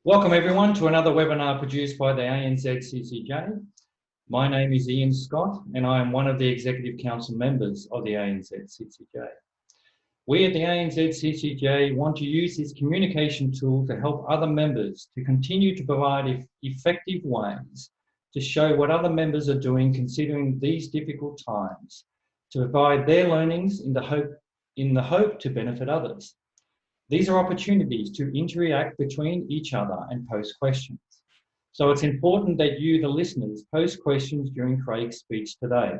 Welcome everyone to another webinar produced by the ANZCCJ. My name is Ian Scott and I am one of the Executive Council members of the ANZCCJ. We at the ANZCCJ want to use this communication tool to help other members to continue to provide effective ways to show what other members are doing considering these difficult times, to provide their learnings in the hope to benefit others. These are opportunities to interact between each other and post questions. So it's important that you, the listeners, post questions during Craig's speech today,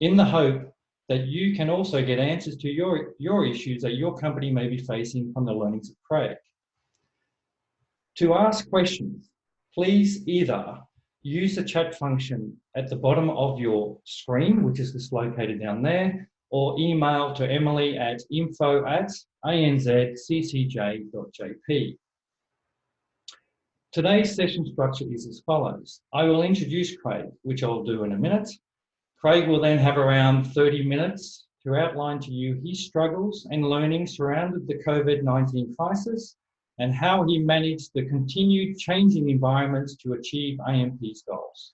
in the hope that you can also get answers to your issues that your company may be facing from the learnings of Craig. To ask questions, please either use the chat function at the bottom of your screen, which is just located down there, or email to Emily at info@anzccj.jp. Today's session structure is as follows. I will introduce Craig, which I'll do in a minute. Craig will then have around 30 minutes to outline to you his struggles and learnings surrounding the COVID-19 crisis and how he managed the continued changing environments to achieve AMP's goals.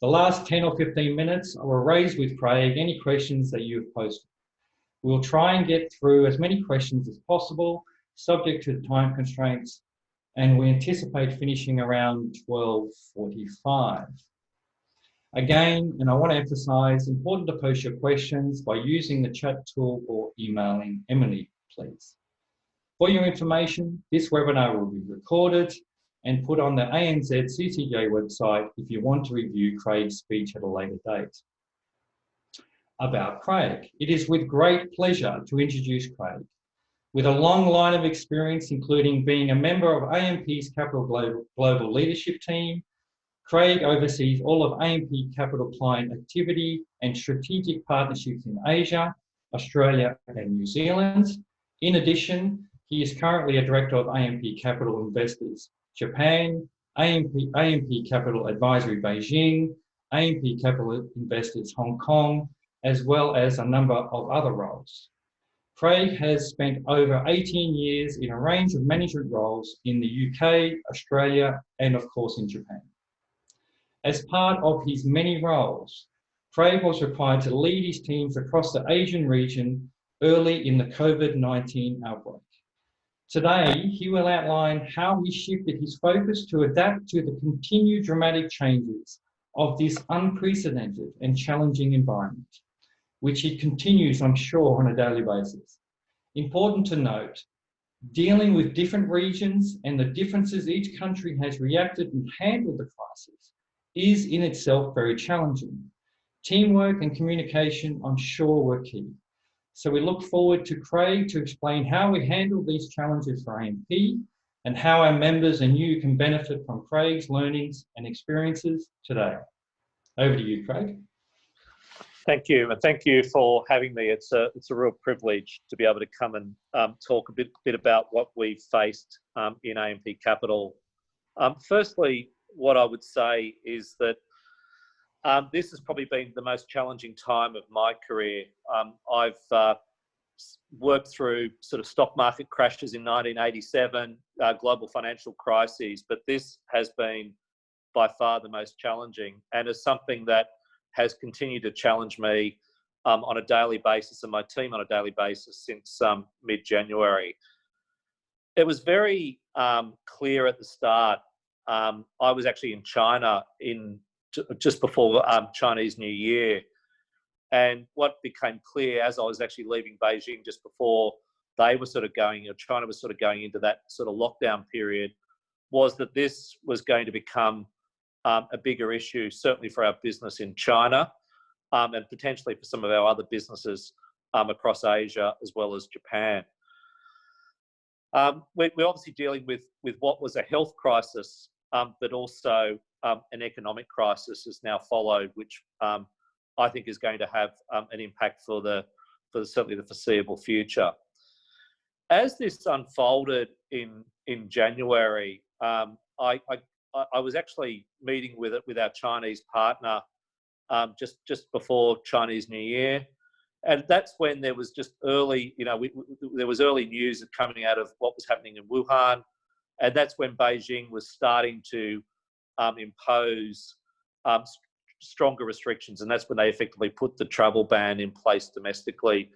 The last 10 or 15 minutes, I will raise with Craig any questions that you have posted. We'll try and get through as many questions as possible, subject to time constraints, and we anticipate finishing around 12:45. Again, and I want to emphasize, important to post your questions by using the chat tool or emailing Emily, please. For your information, this webinar will be recorded and put on the ANZCCJ website if you want to review Craig's speech at a later date. About Craig. It is with great pleasure to introduce Craig. With a long line of experience, including being a member of AMP's Capital Global Leadership Team, Craig oversees all of AMP Capital client activity and strategic partnerships in Asia, Australia and New Zealand. In addition, he is currently a director of AMP Capital Investors Japan, AMP Capital Advisory Beijing, AMP Capital Investors Hong Kong, as well as a number of other roles. Craig has spent over 18 years in a range of management roles in the UK, Australia, and of course in Japan. As part of his many roles, Craig was required to lead his teams across the Asian region early in the COVID-19 outbreak. Today, he will outline how he shifted his focus to adapt to the continued dramatic changes of this unprecedented and challenging environment, which he continues, I'm sure, on a daily basis. Important to note, dealing with different regions and the differences each country has reacted and handled the crisis is in itself very challenging. Teamwork and communication, I'm sure, were key. So we look forward to Craig to explain how we handle these challenges for AMP and how our members and you can benefit from Craig's learnings and experiences today. Over to you, Craig. Thank you, and thank you for having me. It's a real privilege to be able to come and talk a bit about what we faced in AMP Capital. Firstly, what I would say is that this has probably been the most challenging time of my career. I've worked through sort of stock market crashes in 1987, global financial crises, but this has been by far the most challenging, and is something that has continued to challenge me on a daily basis and my team on a daily basis since mid-January. It was very clear at the start. I was actually in China just before Chinese New Year. And what became clear as I was actually leaving Beijing just before they were sort of China was sort of going into that sort of lockdown period, was that this was going to become a bigger issue, certainly for our business in China and potentially for some of our other businesses across Asia as well as Japan. We're obviously dealing with what was a health crisis, but also an economic crisis has now followed, which I think is going to have an impact for certainly the foreseeable future. As this unfolded in January, I was actually meeting with our Chinese partner just before Chinese New Year, and that's when there was just early, there was early news coming out of what was happening in Wuhan. And that's when Beijing was starting to impose stronger restrictions, and that's when they effectively put the travel ban in place domestically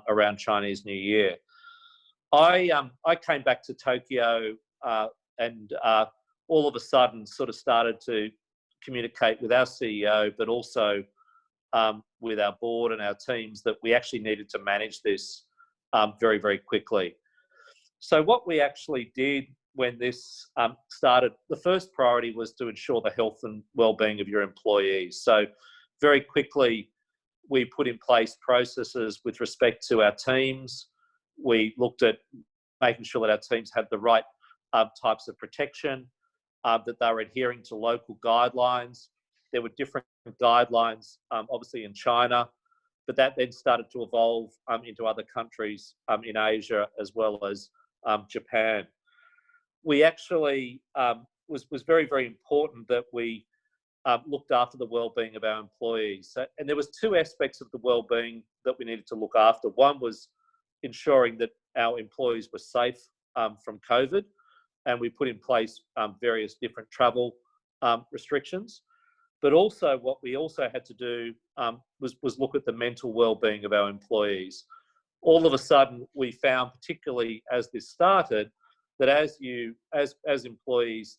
around Chinese New Year. I came back to Tokyo and all of a sudden sort of started to communicate with our CEO, but also with our board and our teams, that we actually needed to manage this very, very quickly. So what we actually did when this started, the first priority was to ensure the health and well-being of your employees. So very quickly, we put in place processes with respect to our teams. We looked at making sure that our teams had the right types of protection, that they were adhering to local guidelines. There were different guidelines, obviously in China, but that then started to evolve into other countries in Asia as well as Japan. We actually was very, very important that we looked after the well-being of our employees. So, and there was two aspects of the well-being that we needed to look after. One was ensuring that our employees were safe from COVID, and we put in place various different travel restrictions. But also what we also had to do was look at the mental well-being of our employees. All of a sudden, we found, particularly as this started, that as employees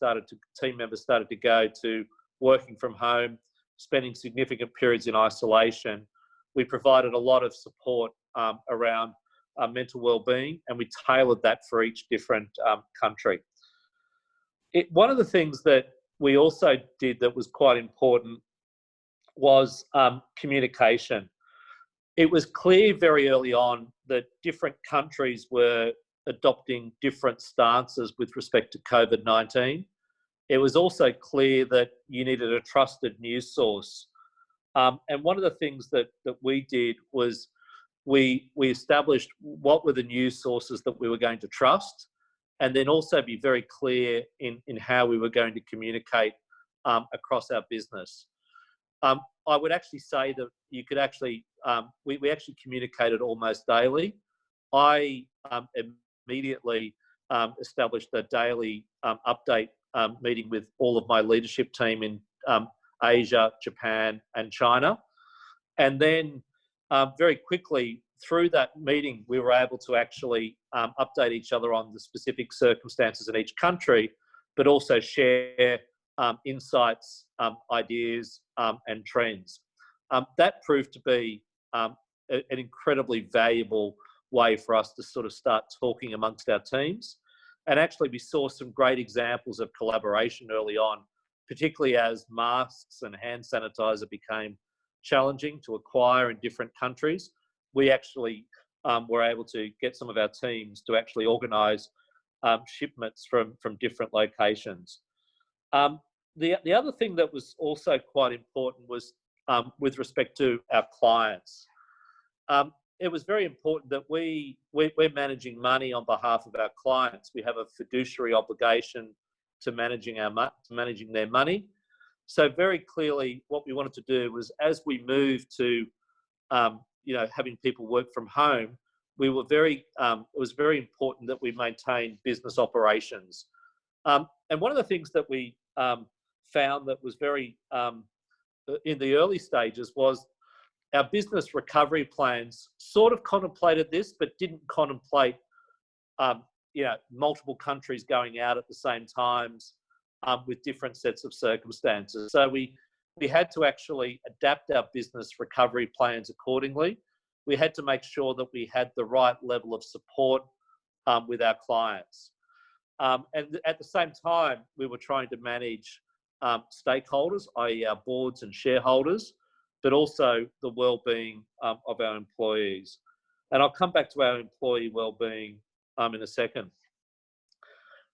team members started to go to working from home, spending significant periods in isolation, we provided a lot of support around mental well-being, and we tailored that for each different country. One of the things that we also did that was quite important was communication. It was clear very early on that different countries were adopting different stances with respect to COVID-19. It was also clear that you needed a trusted news source. And one of the things that we did was we established what were the news sources that we were going to trust, and then also be very clear in how we were going to communicate across our business. I would actually say that you could actually, we actually communicated almost daily. I immediately established a daily update meeting with all of my leadership team in Asia, Japan, and China. And then very quickly through that meeting, we were able to actually update each other on the specific circumstances in each country, but also share insights, ideas, and trends. That proved to be an incredibly valuable way for us to sort of start talking amongst our teams. And actually, we saw some great examples of collaboration early on, particularly as masks and hand sanitizer became challenging to acquire in different countries. We actually were able to get some of our teams to actually organise shipments from different locations. The other thing that was also quite important was with respect to our clients. It was very important that we're managing money on behalf of our clients. We have a fiduciary obligation to managing their money. So very clearly, what we wanted to do was, as we moved to having people work from home, it was very important that we maintain business operations. And one of the things that we found that was very in the early stages was our business recovery plans sort of contemplated this, but didn't contemplate multiple countries going out at the same times with different sets of circumstances. So we had to actually adapt our business recovery plans accordingly. We had to make sure that we had the right level of support with our clients. And at the same time, we were trying to manage stakeholders, i.e. our boards and shareholders, but also the well-being of our employees. And I'll come back to our employee well-being in a second.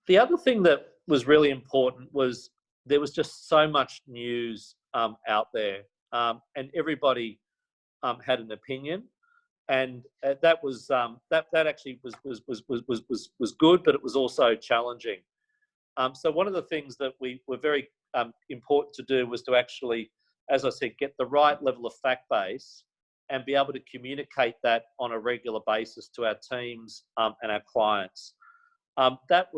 The other thing that was really important was there was just so much news out there, and everybody had an opinion, and that was that actually was good, but it was also challenging. So one of the things that we were very important to do was to actually, as I said, get the right level of fact base and be able to communicate that on a regular basis to our teams and our clients. that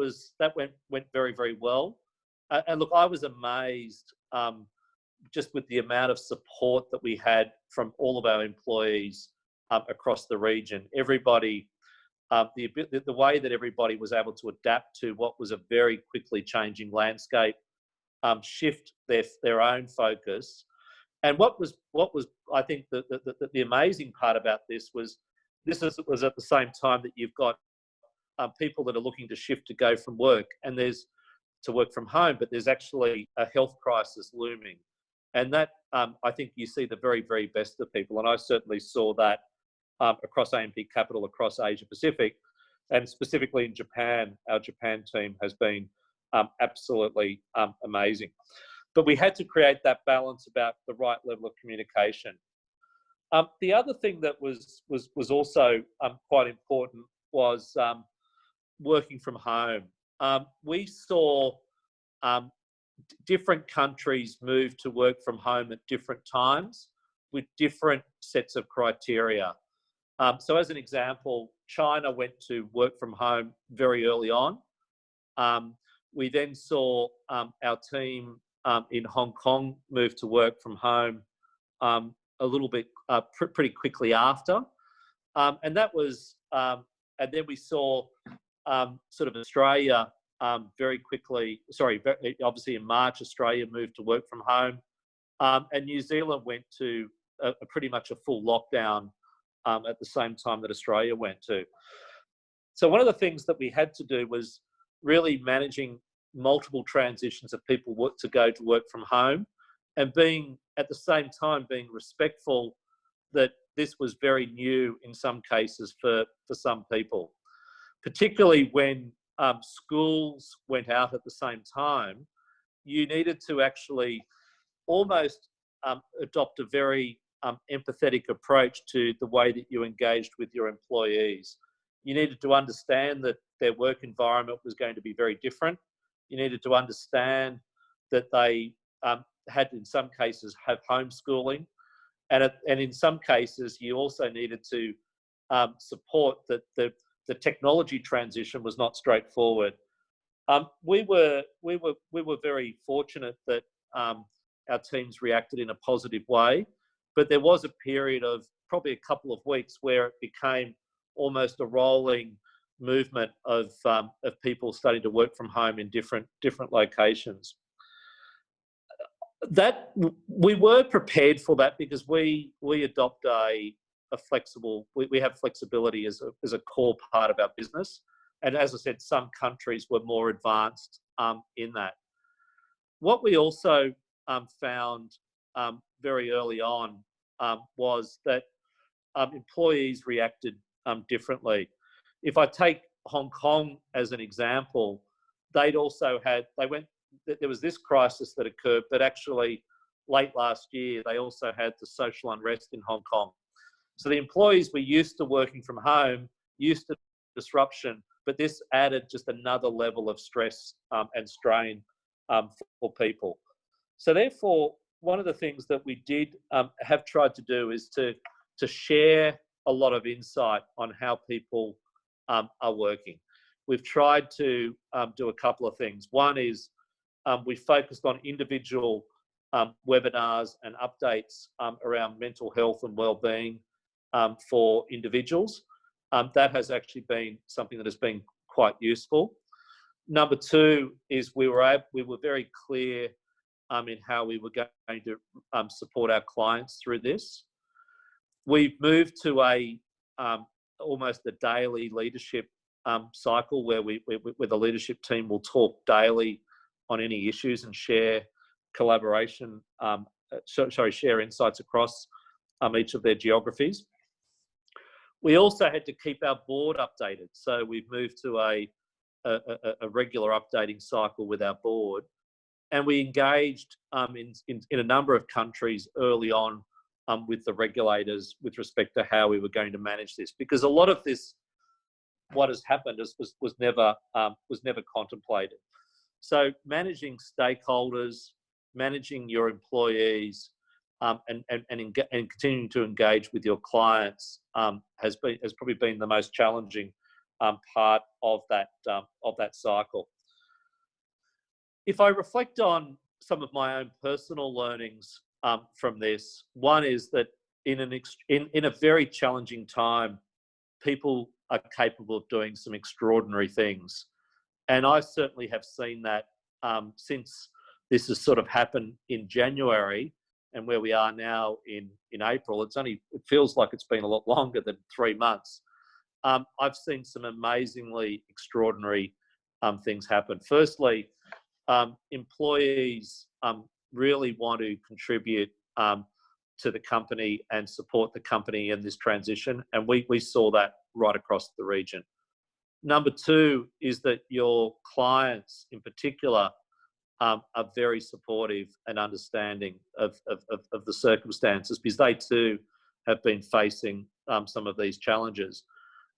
went very, very well. And look, I was amazed just with the amount of support that we had from all of our employees across the region. Everybody, the way that everybody was able to adapt to what was a very quickly changing landscape, shift their own focus. And what was I think the amazing part about this was at the same time that you've got people that are looking to shift to go from work and there's to work from home, but there's actually a health crisis looming. And that, I think you see the very, very best of people. And I certainly saw that across AMP Capital, across Asia Pacific, and specifically in Japan. Our Japan team has been absolutely amazing. But we had to create that balance about the right level of communication. The other thing that was also quite important was working from home. We saw different countries move to work from home at different times with different sets of criteria. So as an example, China went to work from home very early on. We then saw our team in Hong Kong move to work from home a little bit pretty quickly after. And that was, and then we saw sort of Australia very quickly, obviously in March, Australia moved to work from home. And New Zealand went to pretty much a full lockdown at the same time that Australia went to. So one of the things that we had to do was really managing multiple transitions of people to go to work from home, and being at the same time being respectful that this was very new in some cases for some people, particularly when schools went out at the same time. You needed to actually almost adopt a very empathetic approach to the way that you engaged with your employees. You needed to understand that their work environment was going to be very different. You needed to understand that they had, in some cases, have homeschooling. And in some cases, you also needed to support that the technology transition was not straightforward. We were very fortunate that our teams reacted in a positive way, but there was a period of probably a couple of weeks where it became almost a rolling movement of people starting to work from home in different locations. That we were prepared for that because we adopt a flexible. We have flexibility as a core part of our business, and as I said, some countries were more advanced in that. What we also found very early on was that employees reacted differently. If I take Hong Kong as an example, there was this crisis that occurred, but actually late last year, they also had the social unrest in Hong Kong. So the employees were used to working from home, used to disruption, but this added just another level of stress and strain for people. So therefore, one of the things that we did have tried to do is to share a lot of insight on how people are working. We've tried to do a couple of things. One is we focused on individual webinars and updates around mental health and wellbeing for individuals. That has actually been something that has been quite useful. Number two is we were very clear in how we were going to support our clients through this. We've moved to almost a daily leadership cycle where the leadership team will talk daily on any issues and share share insights across each of their geographies. We also had to keep our board updated. So we've moved to a regular updating cycle with our board. And we engaged in a number of countries early on with the regulators with respect to how we were going to manage this, because a lot of this, what has happened, was never contemplated. So managing stakeholders, managing your employees, and continuing to engage with your clients has probably been the most challenging part of that cycle. If I reflect on some of my own personal learnings from this, one is that in a very challenging time, people are capable of doing some extraordinary things. And I certainly have seen that since this has sort of happened in January, and where we are now in April. It feels like it's been a lot longer than 3 months. I've seen some amazingly extraordinary things happen. Firstly, employees really want to contribute to the company and support the company in this transition, and we saw that right across the region. Number two is that your clients in particular are very supportive and understanding of the circumstances, because they too have been facing some of these challenges.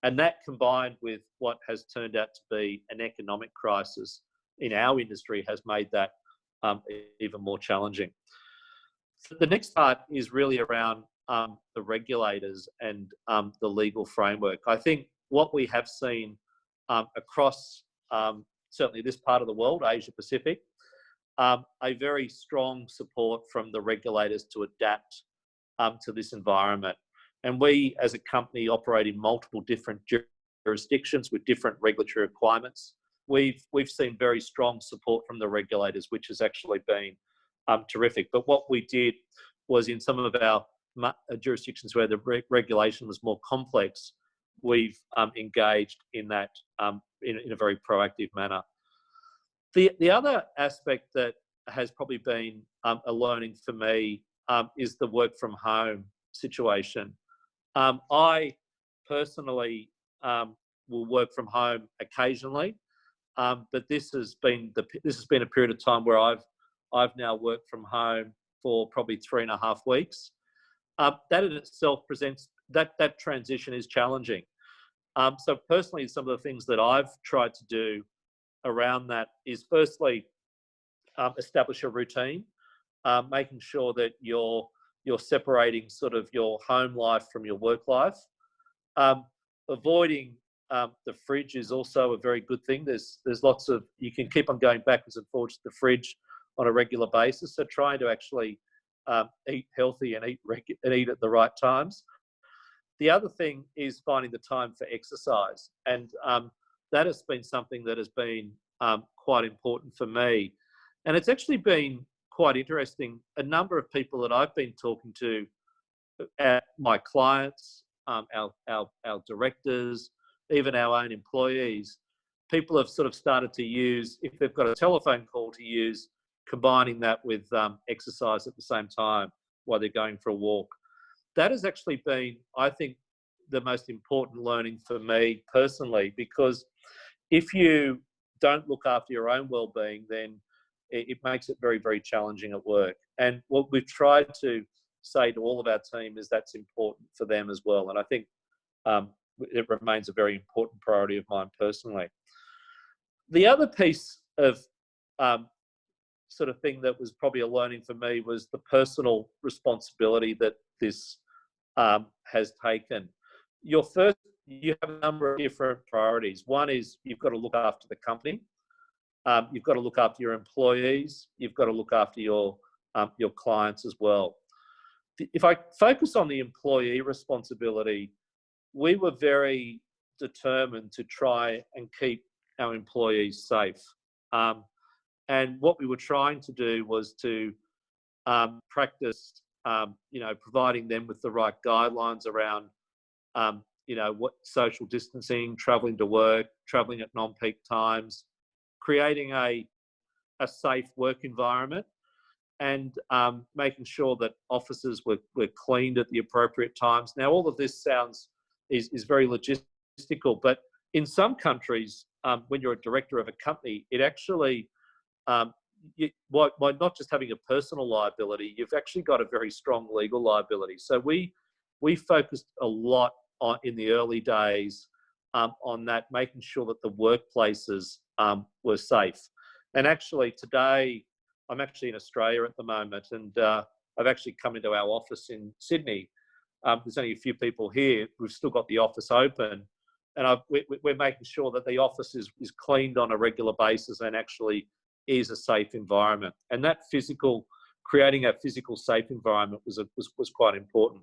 And that, combined with what has turned out to be an economic crisis in our industry, has made that even more challenging. So the next part is really around the regulators and the legal framework. I think what we have seen across certainly this part of the world, Asia Pacific, a very strong support from the regulators to adapt to this environment. And we, as a company, operate in multiple different jurisdictions with different regulatory requirements. We've seen very strong support from the regulators, which has actually been terrific. But what we did was, in some of our jurisdictions where the regulation was more complex, we've engaged in that in a very proactive manner. The other aspect that has probably been a learning for me is the work from home situation. I personally will work from home occasionally, but this has been a period of time where I've now worked from home for probably 3.5 weeks. That in itself presents that transition is challenging. So personally, some of the things that I've tried to do around that is, firstly, establish a routine, making sure that you're separating sort of your home life from your work life. Avoiding the fridge is also a very good thing. There's lots of, you can keep on going backwards and forwards to the fridge on a regular basis. So trying to actually eat healthy and eat at the right times. The other thing is finding the time for exercise, and that has been something that has been quite important for me. And it's actually been quite interesting. A number of people that I've been talking to, my clients, our directors, even our own employees, people have sort of started to use, if they've got a telephone call to use, combining that with exercise at the same time while they're going for a walk. That has actually been, I think, the most important learning for me personally, because if you don't look after your own well-being, then it makes it very, very challenging at work. And what we've tried to say to all of our team is that's important for them as well. And I think it remains a very important priority of mine personally. The other piece of sort of thing that was probably a learning for me was the personal responsibility that this has taken. You have a number of different priorities. One is you've got to look after the company. You've got to look after your employees. You've got to look after your clients as well. If I focus on the employee responsibility, we were very determined to try and keep our employees safe. And what we were trying to do was to practice, providing them with the right guidelines around, what social distancing, travelling to work, travelling at non-peak times, creating a safe work environment, and making sure that offices were cleaned at the appropriate times. Now, all of this is very logistical, but in some countries, when you're a director of a company, it actually, by not just having a personal liability, you've actually got a very strong legal liability. So we focused a lot on, in the early days, on that, making sure that the workplaces were safe. And actually today, I'm actually in Australia at the moment, and I've actually come into our office in Sydney. There's only a few people here. We've still got the office open, we're making sure that the office is cleaned on a regular basis and actually is a safe environment. And that creating a physical safe environment was quite important.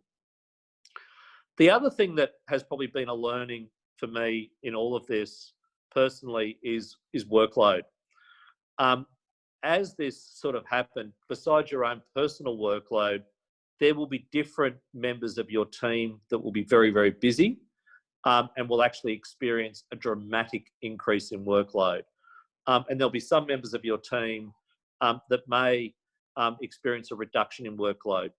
The other thing that has probably been a learning for me in all of this personally is workload. As this sort of happened, besides your own personal workload, there will be different members of your team that will be very, very busy and will actually experience a dramatic increase in workload. And there'll be some members of your team that may experience a reduction in workload.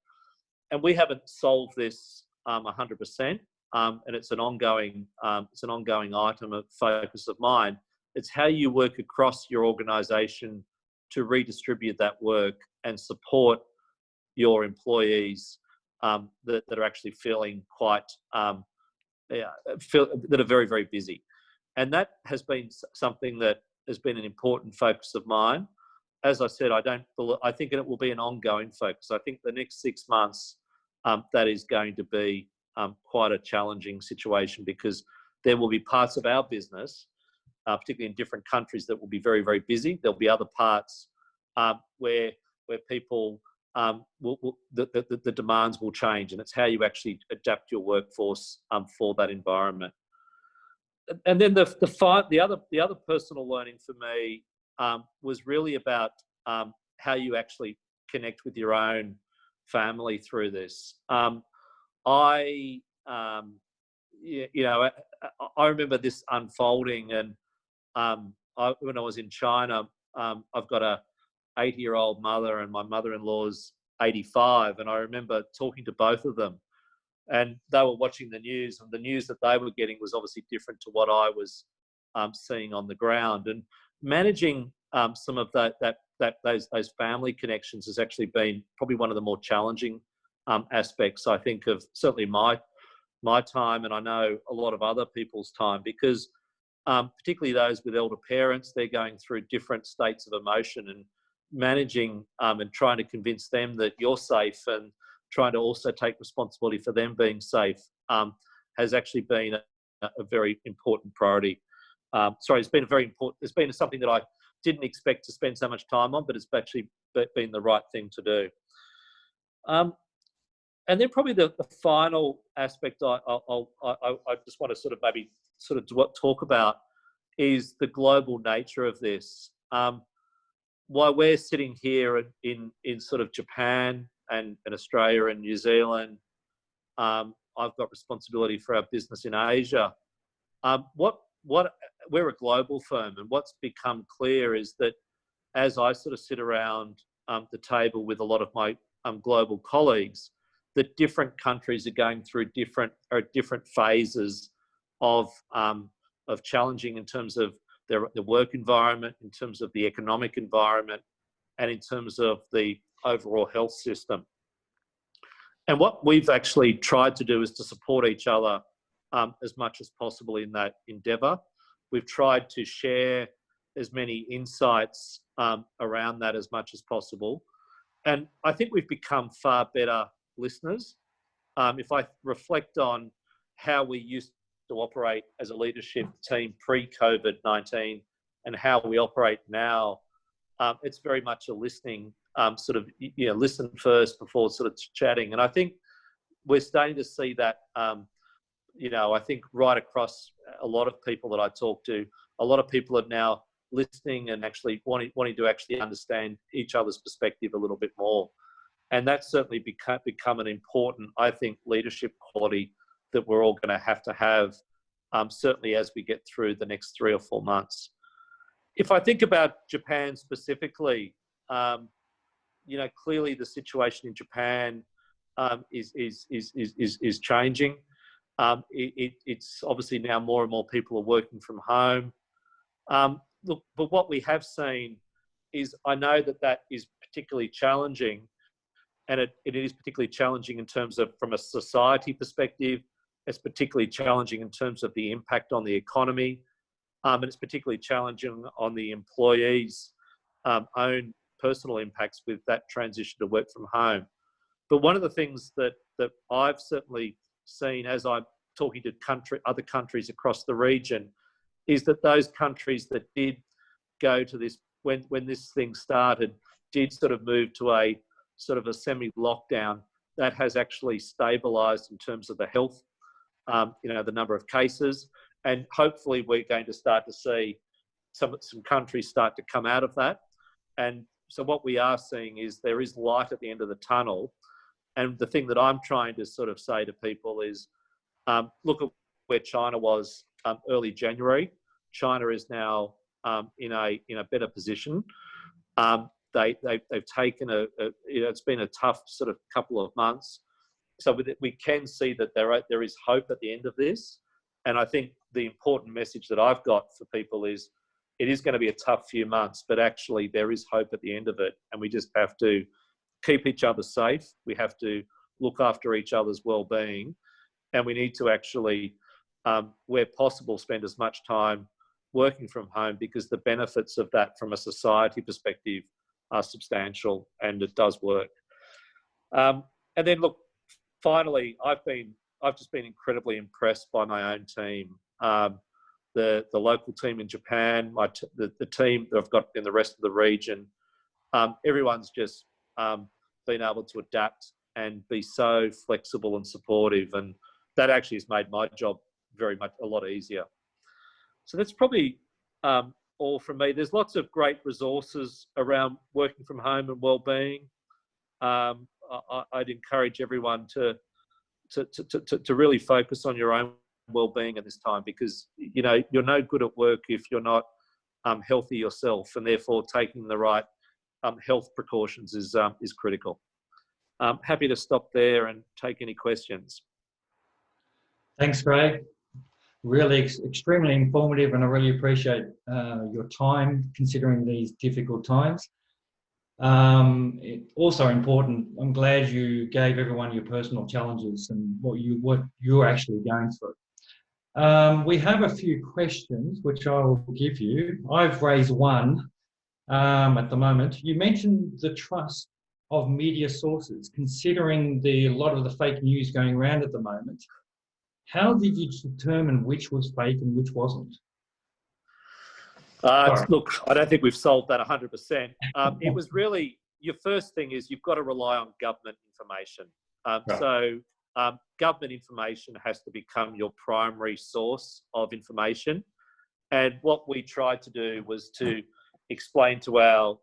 And we haven't solved this 100%, and it's an ongoing item of focus of mine. It's how you work across your organisation to redistribute that work and support your employees that are actually feeling quite that are very, very busy. And that has been something that has been an important focus of mine. As I said, I think it will be an ongoing focus. I think the next 6 months, that is going to be quite a challenging situation, because there will be parts of our business, particularly in different countries, that will be very, very busy. There'll be other parts where people the demands will change, and it's how you actually adapt your workforce for that environment. And then the other personal learning for me was really about how you actually connect with your own family through this. I remember this unfolding, and when I was in China, I've got a 80-year-old mother, and my mother-in-law's 85, and I remember talking to both of them, and they were watching the news, and the news that they were getting was obviously different to what I was seeing on the ground. And managing some of those family connections has actually been probably one of the more challenging aspects, I think, of certainly my time, and I know a lot of other people's time, because particularly those with elder parents, they're going through different states of emotion, and managing and trying to convince them that you're safe, and trying to also take responsibility for them being safe has actually been a very important priority. It's been something that I didn't expect to spend so much time on, but it's actually been the right thing to do. And then probably the final aspect I just want to sort of talk about is the global nature of this. While we're sitting here in sort of Japan and Australia and New Zealand, I've got responsibility for our business in Asia. We're a global firm, and what's become clear is that as I sort of sit around the table with a lot of my global colleagues, that different countries are going through different phases of challenging in terms of the work environment, in terms of the economic environment, and in terms of the overall health system. And what we've actually tried to do is to support each other as much as possible in that endeavour. We've tried to share as many insights around that as much as possible. And I think we've become far better listeners. If I reflect on how we used to operate as a leadership team pre-COVID-19 and how we operate now, it's very much a listening listen first before sort of chatting. And I think we're starting to see that, I think right across a lot of people that I talk to, a lot of people are now listening and actually wanting to actually understand each other's perspective a little bit more. And that's certainly become an important, I think, leadership quality that we're all going to have, certainly as we get through the next 3 or 4 months. If I think about Japan specifically, clearly the situation in Japan is changing. It's obviously now more and more people are working from home. But what we have seen is, I know that is particularly challenging, and it is particularly challenging in terms of from a society perspective. It's particularly challenging in terms of the impact on the economy, and it's particularly challenging on the employees' own personal impacts with that transition to work from home. But one of the things that I've certainly seen as I'm talking to other countries across the region, is that those countries that did go to this, when this thing started, did sort of move to a sort of a semi-lockdown, that has actually stabilised in terms of the health, the number of cases, and hopefully we're going to start to see some countries start to come out of that. And so what we are seeing is there is light at the end of the tunnel. And the thing that I'm trying to sort of say to people is, look at where China was early January. China is now in a better position. They've taken it's been a tough sort of couple of months. So we can see that there is hope at the end of this. And I think the important message that I've got for people is, it is going to be a tough few months, but actually there is hope at the end of it. And we just have to keep each other safe. We have to look after each other's well-being. And we need to actually, where possible, spend as much time working from home, because the benefits of that from a society perspective are substantial, and it does work. And then look, finally, I've just been incredibly impressed by my own team. The local team in Japan, the team that I've got in the rest of the region, everyone's just been able to adapt and be so flexible and supportive, and that actually has made my job very much a lot easier. So that's probably all from me. There's lots of great resources around working from home and well-being. I'd encourage everyone to really focus on your own well-being at this time, because you're no good at work if you're not healthy yourself, and therefore taking the right health precautions is critical. Happy to stop there and take any questions. Thanks, Craig. Really extremely informative, and I really appreciate your time considering these difficult times. Also important, I'm glad you gave everyone your personal challenges and what you're actually going through. We have a few questions which I will give you. I've raised one at the moment. You mentioned the trust of media sources, considering a lot of the fake news going around at the moment. How did you determine which was fake and which wasn't? Look, I don't think we've solved that 100%. It was really, your first thing is you've got to rely on government information. So government information has to become your primary source of information. And what we tried to do was to explain to our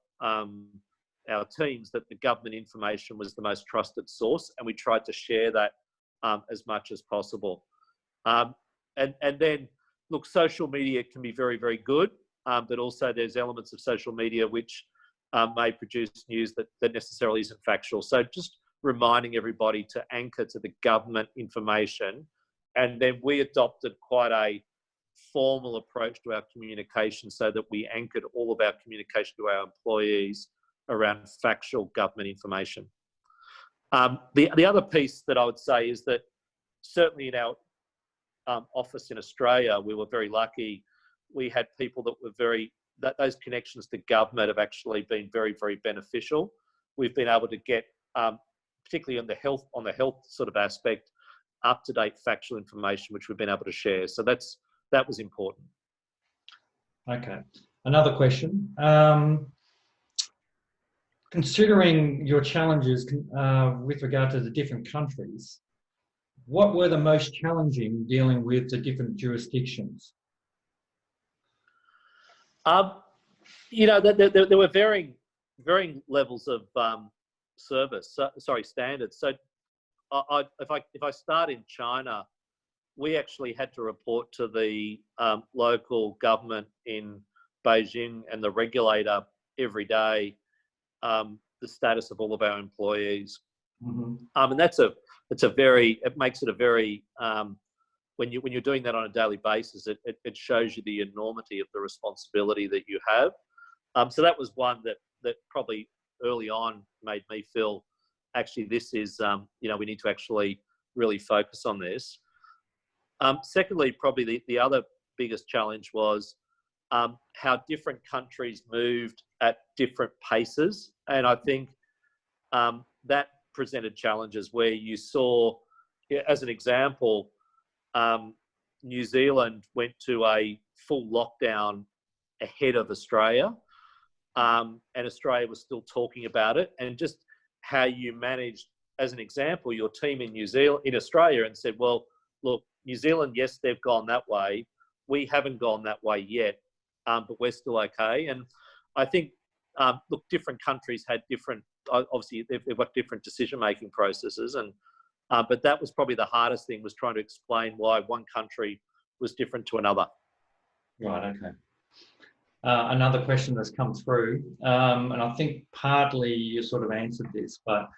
teams that the government information was the most trusted source, and we tried to share that as much as possible. And then, look, social media can be very, very good, but also there's elements of social media which may produce news that necessarily isn't factual. So just reminding everybody to anchor to the government information. And then we adopted quite a formal approach to our communication, so that we anchored all of our communication to our employees around factual government information. The other piece that I would say is that certainly in our office in Australia, we were very lucky. We had people that were those connections to government have actually been very, very beneficial. We've been able to get, particularly on the health sort of aspect, up-to-date factual information, which we've been able to share. So that was important. Okay. Another question. Considering your challenges with regard to the different countries, what were the most challenging dealing with the different jurisdictions? There were varying levels of standards. So if I start in China, we actually had to report to the local government in Beijing and the regulator every day the status of all of our employees. Mm-hmm. And it makes it a very, when you're doing that on a daily basis, it shows you the enormity of the responsibility that you have. So that was one that probably early on made me feel, actually, this is, we need to actually really focus on this. Secondly, probably the other biggest challenge was how different countries moved at different paces. And I think that presented challenges where you saw, as an example, New Zealand went to a full lockdown ahead of Australia, and Australia was still talking about it, and just how you managed, as an example, your team in Australia, and said, well, look, New Zealand, yes, they've gone that way. We haven't gone that way yet, but we're still okay. And I think, look, different countries had different, obviously they've got different decision-making processes, and but that was probably the hardest thing, was trying to explain why one country was different to another. Right, okay. Another question that's come through, and I think partly you sort of answered this, but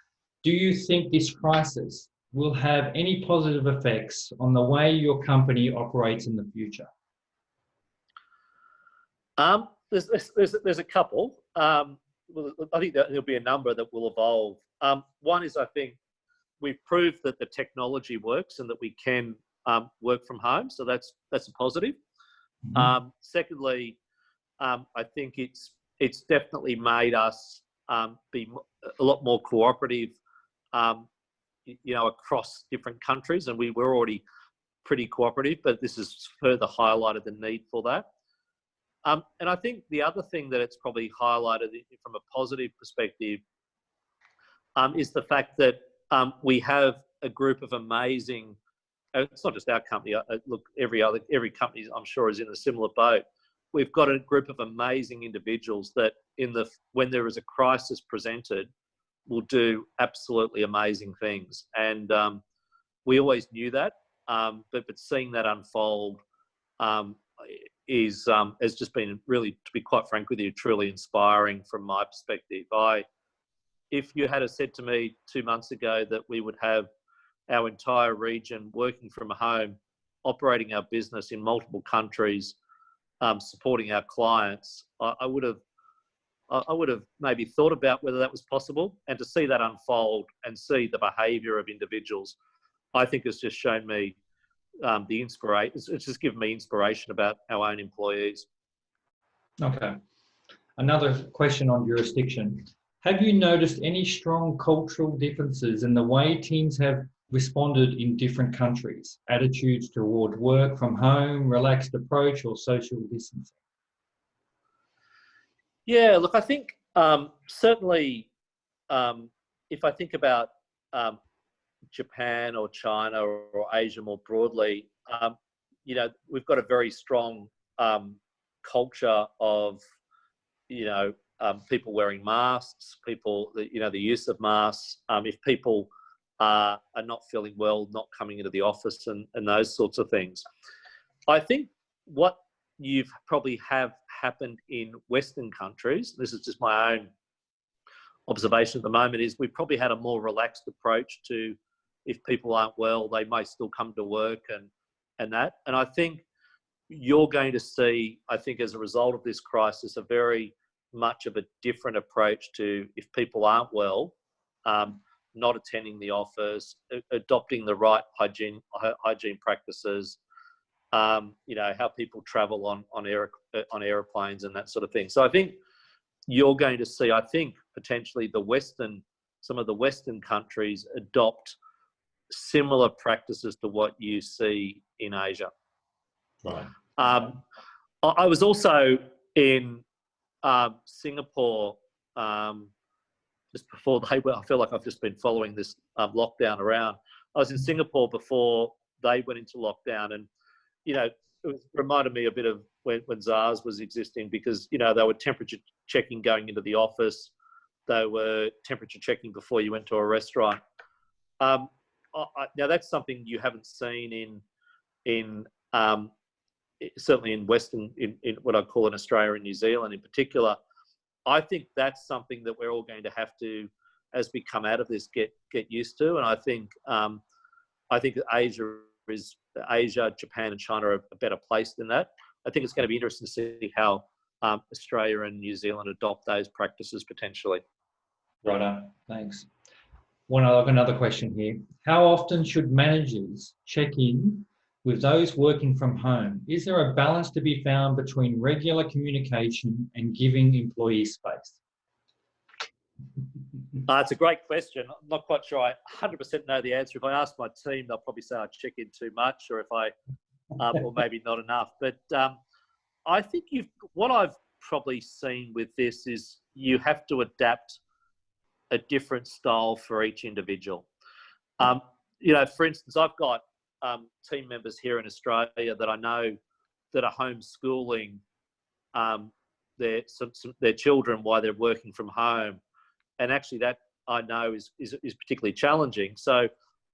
do you think this crisis will have any positive effects on the way your company operates in the future? There's a couple. I think that there'll be a number that will evolve. One is, I think we've proved that the technology works and that we can work from home, so that's a positive. Secondly, I think it's definitely made us be a lot more cooperative, across different countries, and we were already pretty cooperative, but this has further highlighted the need for that. And I think the other thing that it's probably highlighted from a positive perspective is the fact that we have a group of amazing, it's not just our company, look, every company I'm sure is in a similar boat. We've got a group of amazing individuals that when there is a crisis presented, will do absolutely amazing things. And we always knew that, but seeing that unfold has just been really, to be quite frank with you, truly inspiring from my perspective. If you had said to me 2 months ago that we would have our entire region working from home, operating our business in multiple countries, supporting our clients, I would have maybe thought about whether that was possible. And to see that unfold and see the behaviour of individuals, I think has just shown me the inspiration. It's just given me inspiration about our own employees. Okay. Another question on jurisdiction. Have you noticed any strong cultural differences in the way teams have responded in different countries? Attitudes toward work from home, relaxed approach, or social distancing? Yeah, look, I think certainly if I think about Japan or China or Asia more broadly, we've got a very strong culture of, people wearing masks, the use of masks. If people are not feeling well, not coming into the office and those sorts of things. I think what you've probably have happened in Western countries, this is just my own observation at the moment, is we probably had a more relaxed approach to, if people aren't well, they may still come to work and that. And I think you're going to see, I think as a result of this crisis, a very much of a different approach to, if people aren't well, not attending the office, adopting the right hygiene practices, how people travel on airplanes and that sort of thing. So I think you're going to see, potentially some of the Western countries adopt similar practices to what you see in Asia. Right. I was also in Singapore just before I feel like I've just been following this lockdown around. I was in Singapore before they went into lockdown, and it reminded me a bit of when SARS was existing, because they were temperature checking going into the office, they were temperature checking before you went to a restaurant. Now that's something you haven't seen in certainly in Western, in what I call in Australia and New Zealand in particular. I think that's something that we're all going to have to, as we come out of this, get used to. And I think Asia, Japan, and China are better placed in that. I think it's going to be interesting to see how Australia and New Zealand adopt those practices potentially. Right, thanks. Another question here. How often should managers check in with those working from home? Is there a balance to be found between regular communication and giving employees space? It's a great question. I'm not quite sure I 100% know the answer. If I ask my team, they'll probably say I check in too much, or if I, or maybe not enough. But I think what I've probably seen with this is you have to adapt a different style for each individual. You know, for instance, I've got team members here in Australia that I know that are homeschooling their children while they're working from home, and actually that I know is particularly challenging. So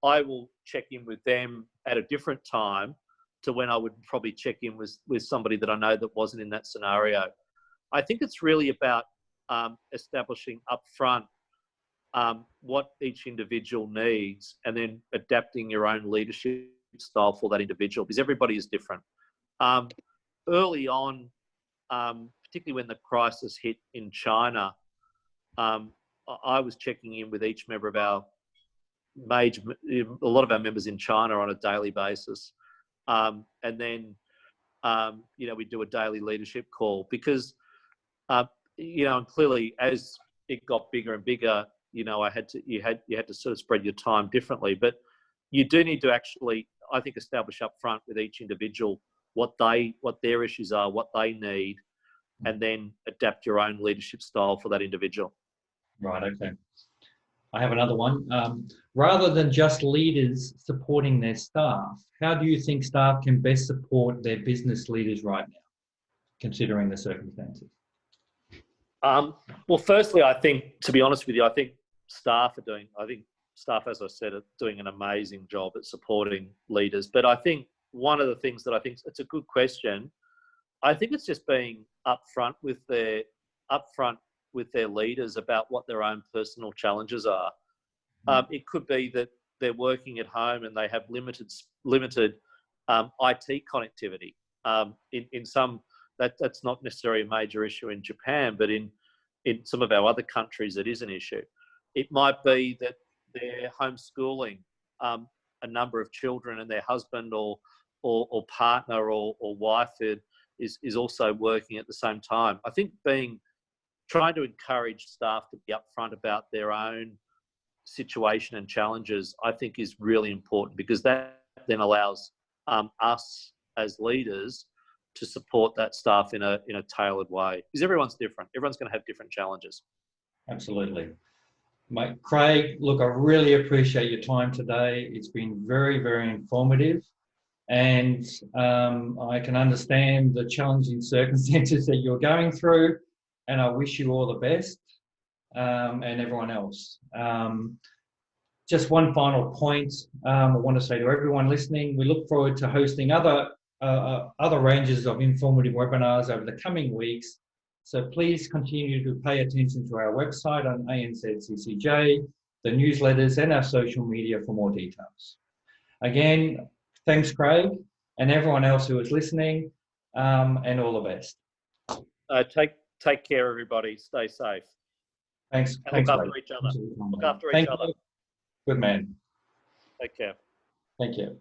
I will check in with them at a different time to when I would probably check in with somebody that I know that wasn't in that scenario. I think it's really about establishing upfront what each individual needs, and then adapting your own leadership style for that individual, because everybody is different. Early on, particularly when the crisis hit in China, I was checking in with each member of a lot of our members in China on a daily basis. And then, you know, we do a daily leadership call because, you know, and clearly as it got bigger and bigger, you know, you had to sort of spread your time differently, but you do need to actually, I think, establish up front with each individual what their issues are, what they need, and then adapt your own leadership style for that individual. Right, okay. I have another one. Rather than just leaders supporting their staff, how do you think staff can best support their business leaders right now, considering the circumstances? Well, firstly, I think, to be honest with you, I think staff, as I said, are doing an amazing job at supporting leaders. But I think one of the things that I think, it's a good question, I think it's just being upfront with their leaders about what their own personal challenges are. It could be that they're working at home and they have limited IT connectivity. In some, that's not necessarily a major issue in Japan, but in some of our other countries, it is an issue. It might be that they're homeschooling a number of children, and their husband or partner or wife is also working at the same time. I think trying to encourage staff to be upfront about their own situation and challenges, I think, is really important, because that then allows us as leaders to support that staff in a tailored way, because everyone's different. Everyone's going to have different challenges. Absolutely. Mate, Craig, look, I really appreciate your time today. It's been very, very informative, and I can understand the challenging circumstances that you're going through, and I wish you all the best, and everyone else. Just one final point I want to say to everyone listening: we look forward to hosting other ranges of informative webinars over the coming weeks. So please continue to pay attention to our website on ANZCCJ, the newsletters, and our social media for more details. Again, thanks, Craig, and everyone else who is listening, and all the best. Take care, everybody. Stay safe. Thanks. And thanks, look after Craig. each other. Look after each Thank other. you. Good man. Take care. Thank you.